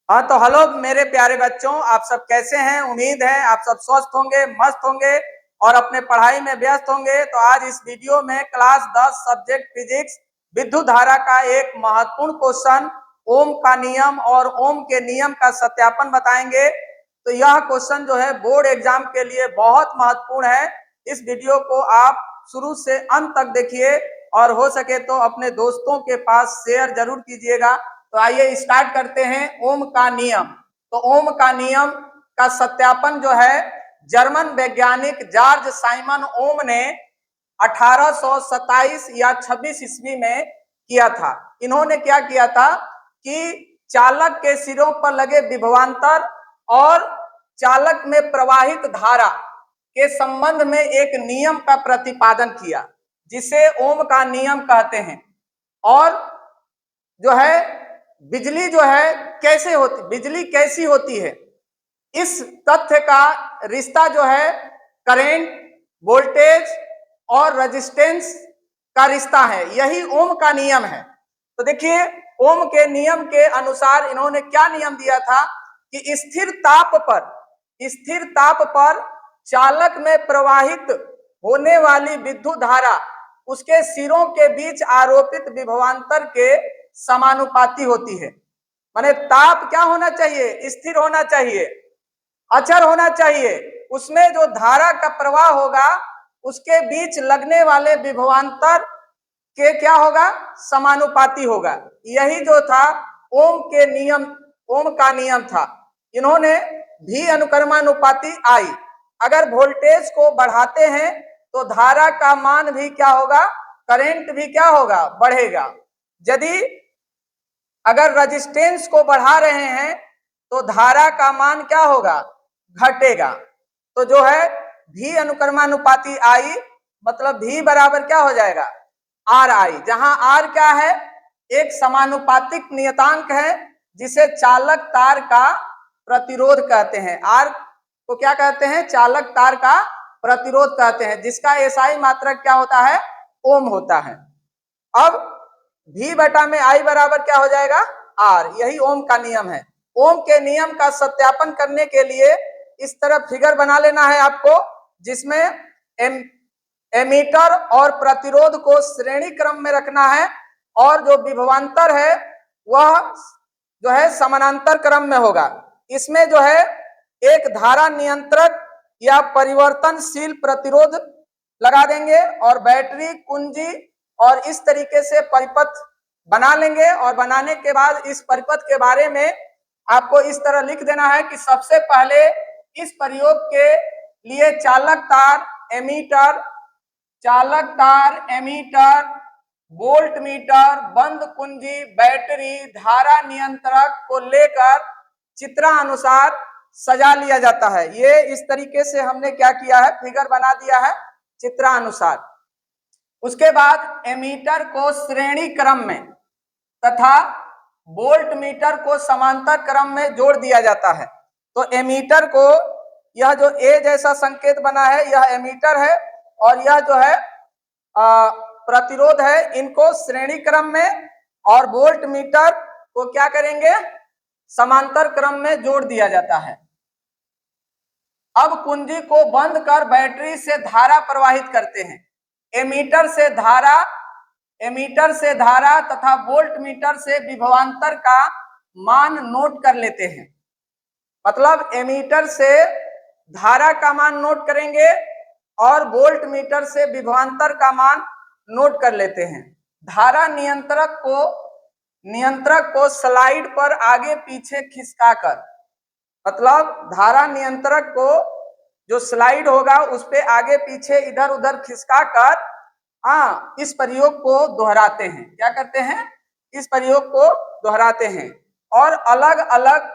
हाँ तो हेलो मेरे प्यारे बच्चों, आप सब कैसे हैं। उम्मीद है आप सब स्वस्थ होंगे, मस्त होंगे और अपने पढ़ाई में व्यस्त होंगे। तो आज इस वीडियो में क्लास 10 सब्जेक्ट फिजिक्स विद्युत धारा का एक महत्वपूर्ण क्वेश्चन ओम का नियम और ओम के नियम का सत्यापन बताएंगे। तो यह क्वेश्चन जो है बोर्ड एग्जाम के लिए बहुत महत्वपूर्ण है। इस वीडियो को आप शुरू से अंत तक देखिए और हो सके तो अपने दोस्तों के पास शेयर जरूर कीजिएगा। तो आइए स्टार्ट करते हैं ओम का नियम। तो ओम का नियम का सत्यापन जो है जर्मन वैज्ञानिक जॉर्ज साइमन ओम ने 1827 या 26 ईस्वी में किया था। इन्होंने क्या किया था कि चालक के सिरों पर लगे विभवांतर और चालक में प्रवाहित धारा के संबंध में एक नियम का प्रतिपादन किया, जिसे ओम का नियम कहते हैं। और जो है बिजली जो है कैसे होती, बिजली कैसी होती है, इस तथ्य का रिश्ता जो है करंट, वोल्टेज और रेजिस्टेंस का रिश्ता है। यही ओम का नियम है। तो देखिए ओम के नियम के अनुसार इन्होंने क्या नियम दिया था कि स्थिर ताप पर चालक में प्रवाहित होने वाली विद्युत धारा उसके सिरों के बीच आरोपित विभवांतर के समानुपाती होती है। माने ताप क्या होना चाहिए, स्थिर होना चाहिए, अचर होना चाहिए। उसमें जो धारा का प्रवाह होगा उसके बीच लगने वाले विभवांतर के क्या होगा, समानुपाती होगा। यही जो था ओम के नियम, ओम का नियम था। इन्होंने भी अनुक्रमानुपाती आई। अगर वोल्टेज को बढ़ाते हैं तो धारा का मान भी क्या होगा, करंट भी क्या होगा, बढ़ेगा। यदि अगर रेजिस्टेंस को बढ़ा रहे हैं तो धारा का मान क्या होगा, घटेगा। तो जो है भी अनुक्रमानुपाती आई मतलब भी बराबर क्या हो जाएगा, आर आई, जहां आर क्या है, एक समानुपातिक नियतांक है जिसे चालक तार का प्रतिरोध कहते हैं। आर को क्या कहते हैं, चालक तार का प्रतिरोध कहते हैं, जिसका एसआई मात्रक क्या होता है, ओम होता है। अब भी बटा में आई बराबर क्या हो जाएगा, आर। यही ओम का नियम है। ओम के नियम का सत्यापन करने के लिए इस तरह फिगर बना लेना है आपको, जिसमें एमीटर और प्रतिरोध को श्रेणी क्रम में रखना है और जो विभवांतर है वह जो है समानांतर क्रम में होगा। इसमें जो है एक धारा नियंत्रक या परिवर्तनशील प्रतिरोध लगा देंगे और बैटरी, कुंजी और इस तरीके से परिपथ बना लेंगे। और बनाने के बाद इस परिपथ के बारे में आपको इस तरह लिख देना है कि सबसे पहले इस प्रयोग के लिए चालक तार, एमीटर, वोल्ट मीटर, बंद कुंजी, बैटरी, धारा नियंत्रक को लेकर चित्रानुसार सजा लिया जाता है। ये इस तरीके से हमने क्या किया है, फिगर बना दिया है चित्रानुसार। उसके बाद एमीटर को श्रेणी क्रम में तथा वोल्ट मीटर को समांतर क्रम में जोड़ दिया जाता है। तो एमीटर को, यह जो ए जैसा संकेत बना है यह एमीटर है और यह जो है प्रतिरोध है, इनको श्रेणी क्रम में और वोल्ट मीटर को क्या करेंगे, समांतर क्रम में जोड़ दिया जाता है। अब कुंजी को बंद कर बैटरी से धारा प्रवाहित करते हैं। एमीटर से धारा तथा वोल्ट मीटर से विभवांतर का मान नोट कर लेते हैं। मतलब एमीटर से धारा का मान नोट करेंगे और वोल्ट मीटर से विभवांतर का मान नोट कर लेते हैं। धारा नियंत्रक को स्लाइड पर आगे पीछे खिसकाकर, मतलब धारा नियंत्रक को जो स्लाइड होगा उस पे आगे पीछे इधर उधर खिसकाकर इस प्रयोग को दोहराते हैं। क्या करते हैं, इस प्रयोग को दोहराते हैं और अलग अलग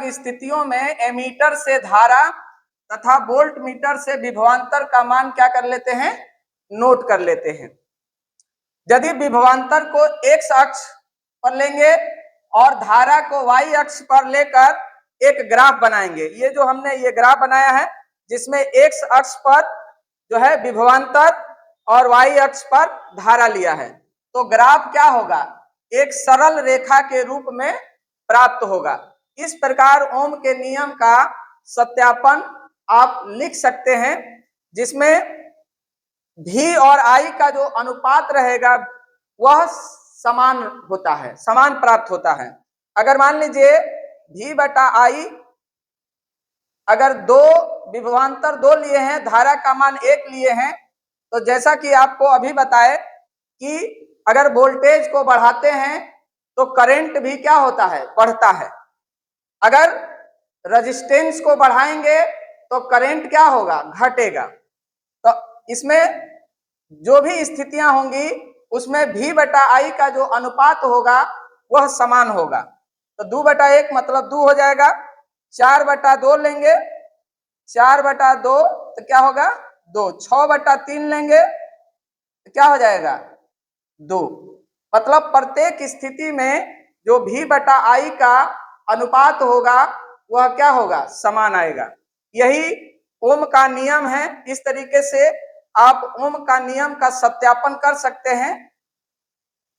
स्थितियों में एमीटर से धारा तथा वोल्ट मीटर से विभवांतर का मान क्या कर लेते हैं, नोट कर लेते हैं। यदि विभवांतर को एक्स अक्ष पर लेंगे और धारा को वाई अक्ष पर लेकर एक ग्राफ बनाएंगे। ये जो हमने ये ग्राफ बनाया है जिसमें एक्स अक्ष पर जो है विभवांतर और वाई अक्ष पर धारा लिया है। तो ग्राफ क्या होगा, एक सरल रेखा के रूप में प्राप्त होगा। इस प्रकार ओम के नियम का सत्यापन आप लिख सकते हैं, जिसमें भी और आई का जो अनुपात रहेगा वह समान होता है, समान प्राप्त होता है। अगर मान लीजिए भी बटा आई, अगर दो विभवांतर दो लिए हैं, धारा का मान 1 लिए हैं, तो जैसा कि आपको अभी बताए कि अगर वोल्टेज को बढ़ाते हैं तो करंट भी क्या होता है, बढ़ता है। अगर रेजिस्टेंस को बढ़ाएंगे तो करंट क्या होगा, घटेगा। तो इसमें जो भी स्थितियां होंगी उसमें भी बटा आई का जो अनुपात होगा वह समान होगा। तो 2/1 मतलब 2 हो जाएगा। 4/2 लेंगे, 4/2 तो क्या होगा 2। 6/3 लेंगे तो क्या हो जाएगा 2। मतलब प्रत्येक स्थिति में जो भी बटा आई का अनुपात होगा वह क्या होगा, समान आएगा। यही ओम का नियम है। इस तरीके से आप ओम का नियम का सत्यापन कर सकते हैं।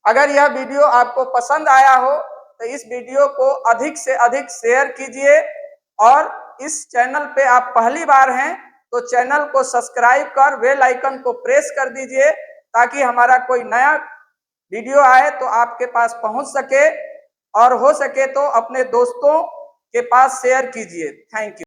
अगर यह वीडियो आपको पसंद आया हो तो इस वीडियो को अधिक से अधिक शेयर कीजिए, और इस चैनल पे आप पहली बार हैं तो चैनल को सब्सक्राइब कर बेल आइकन को प्रेस कर दीजिए, ताकि हमारा कोई नया वीडियो आए तो आपके पास पहुंच सके, और हो सके तो अपने दोस्तों के पास शेयर कीजिए। Thank you.